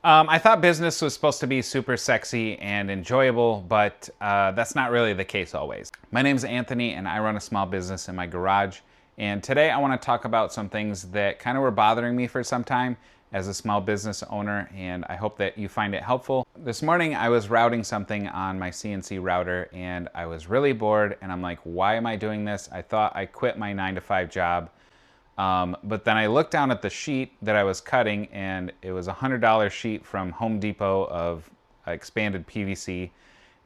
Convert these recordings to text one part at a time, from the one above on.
I thought business was supposed to be super sexy and enjoyable, but that's not really the case always. My name is Anthony and I run a small business in my garage. And today I want to talk about some things that kind of were bothering me for some time as a small business owner, and I hope that you find it helpful. This morning I was routing something on my CNC router and I was really bored and I'm like, why am I doing this? I thought I quit my 9-to-5 job. But then I looked down at the sheet that I was cutting and it was a $100 sheet from Home Depot of expanded PVC.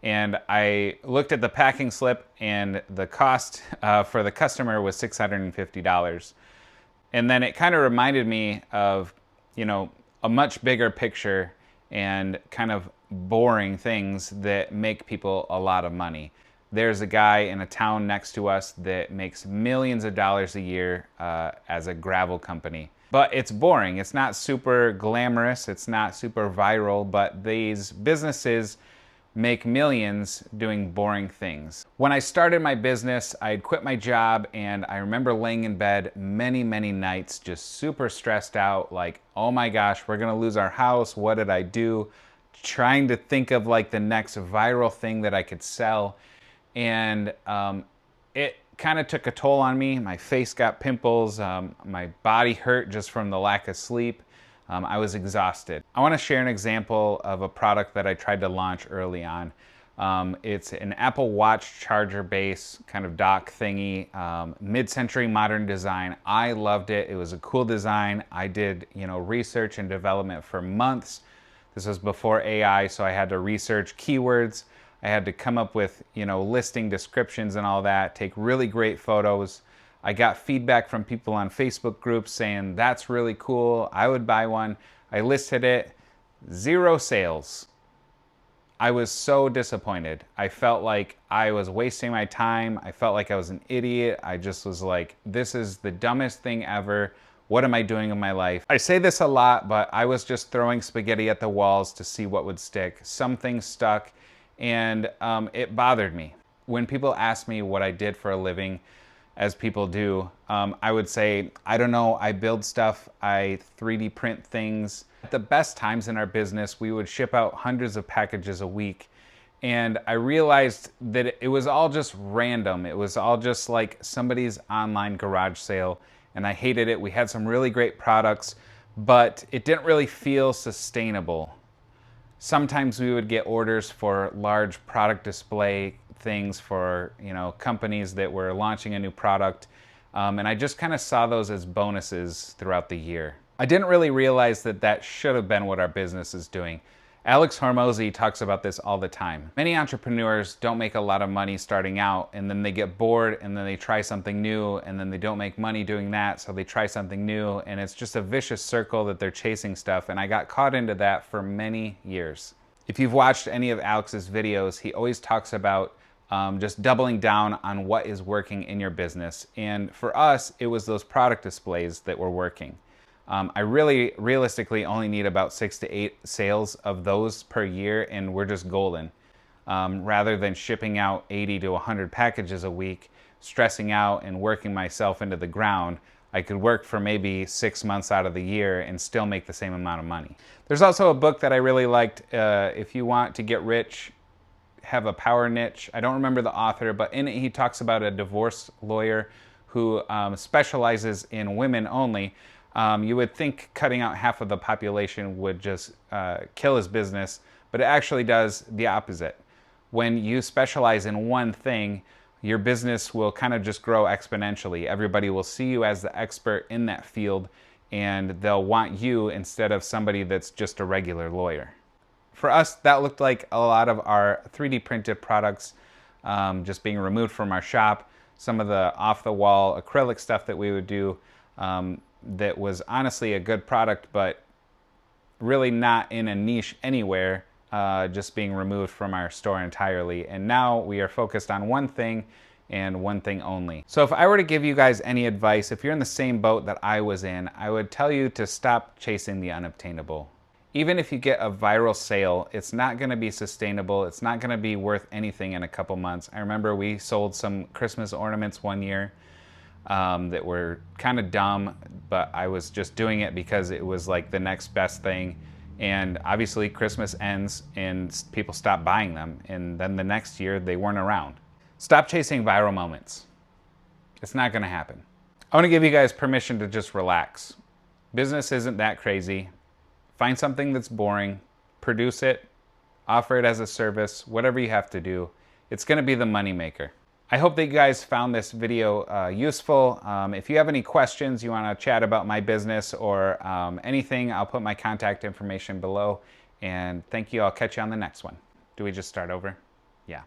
And I looked at the packing slip and the cost for the customer was $650. And then it kind of reminded me of, a much bigger picture and kind of boring things that make people a lot of money. There's a guy in a town next to us that makes millions of dollars a year as a gravel company. But it's boring. It's not super glamorous. It's not super viral, but these businesses make millions doing boring things. When I started my business, I had quit my job and I remember laying in bed many nights just super stressed out, like, oh my gosh, we're gonna lose our house. What did I do? Trying to think of like the next viral thing that I could sell. And it kind of took a toll on me. My face got pimples, my body hurt just from the lack of sleep. I was exhausted. I want to share an example of a product that I tried to launch early on. It's an Apple Watch charger base kind of dock thingy, mid-century modern design. I loved it. It was a cool design. I did, research and development for months. This was before AI, so I had to research keywords. I had to come up with, listing descriptions and all that, take really great photos. I got feedback from people on Facebook groups saying, that's really cool, I would buy one. I listed it, 0 sales. I was so disappointed. I felt like I was wasting my time. I felt like I was an idiot. I just was like, this is the dumbest thing ever. What am I doing in my life? I say this a lot, but I was just throwing spaghetti at the walls to see what would stick. Some things stuck, and it bothered me. When people ask me what I did for a living, as people do, I would say, I don't know, I build stuff, I 3D print things. At the best times in our business, we would ship out hundreds of packages a week. And I realized that it was all just random. It was all just like somebody's online garage sale, and I hated it. We had some really great products, but it didn't really feel sustainable. Sometimes we would get orders for large product display things for companies that were launching a new product, and I just kind of saw those as bonuses throughout the year. I didn't really realize that that should have been what our business is doing. Alex Hormozy talks about this all the time. Many entrepreneurs don't make a lot of money starting out, and then they get bored, and then they try something new, and then they don't make money doing that, so they try something new, and it's just a vicious circle that they're chasing stuff, and I got caught into that for many years. If you've watched any of Alex's videos, he always talks about just doubling down on what is working in your business. And for us, it was those product displays that were working. I really realistically only need about 6 to 8 sales of those per year, and we're just golden. Rather than shipping out 80 to 100 packages a week, stressing out and working myself into the ground, I could work for maybe 6 months out of the year and still make the same amount of money. There's also a book that I really liked, If You Want to Get Rich, Have a Power Niche. I don't remember the author, but in it he talks about a divorce lawyer who specializes in women only. You would think cutting out half of the population would just kill his business, but it actually does the opposite. When you specialize in one thing, your business will kind of just grow exponentially. Everybody will see you as the expert in that field, and they'll want you instead of somebody that's just a regular lawyer. For us, that looked like a lot of our 3D printed products just being removed from our shop. Some of the off-the-wall acrylic stuff that we would do that was honestly a good product, but really not in a niche anywhere, just being removed from our store entirely. And now we are focused on one thing and one thing only. So if I were to give you guys any advice, if you're in the same boat that I was in, I would tell you to stop chasing the unobtainable. Even if you get a viral sale, it's not going to be sustainable. It's not going to be worth anything in a couple months. I remember we sold some Christmas ornaments one year that were kind of dumb, but I was just doing it because it was like the next best thing. And obviously Christmas ends and people stop buying them, and then the next year they weren't around. Stop chasing viral moments. It's not gonna happen. I wanna give you guys permission to just relax. Business isn't that crazy. Find something that's boring, produce it, offer it as a service, whatever you have to do. It's gonna be the moneymaker. I hope that you guys found this video useful. If you have any questions, you wanna chat about my business or anything, I'll put my contact information below. And thank you, I'll catch you on the next one. Do we just start over? Yeah.